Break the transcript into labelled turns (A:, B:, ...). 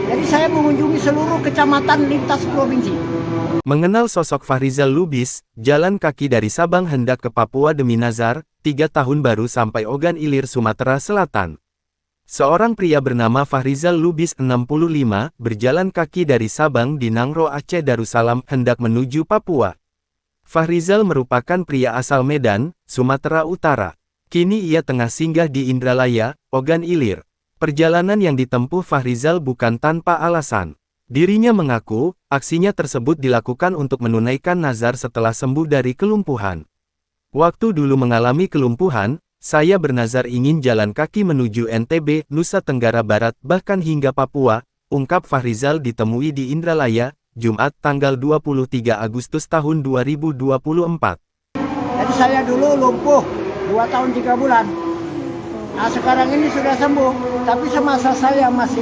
A: Jadi saya mengunjungi seluruh kecamatan lintas provinsi.
B: Mengenal sosok Fahrizal Lubis, jalan kaki dari Sabang hendak ke Papua demi nazar, 3 tahun baru sampai Ogan Ilir, Sumatera Selatan. Seorang pria bernama Fahrizal Lubis 65, berjalan kaki dari Sabang di Nangro Aceh Darussalam hendak menuju Papua. Fahrizal merupakan pria asal Medan, Sumatera Utara. Kini ia tengah singgah di Indralaya, Ogan Ilir. Perjalanan yang ditempuh Fahrizal bukan tanpa alasan. Dirinya mengaku, aksinya tersebut dilakukan untuk menunaikan nazar setelah sembuh dari kelumpuhan. Waktu dulu mengalami kelumpuhan, saya bernazar ingin jalan kaki menuju NTB, Nusa Tenggara Barat, bahkan hingga Papua, ungkap Fahrizal ditemui di Indralaya, Jumat tanggal 23 Agustus tahun 2024.
A: Jadi saya dulu lumpuh 2 tahun 3 bulan. Nah sekarang ini sudah sembuh, tapi semasa saya masih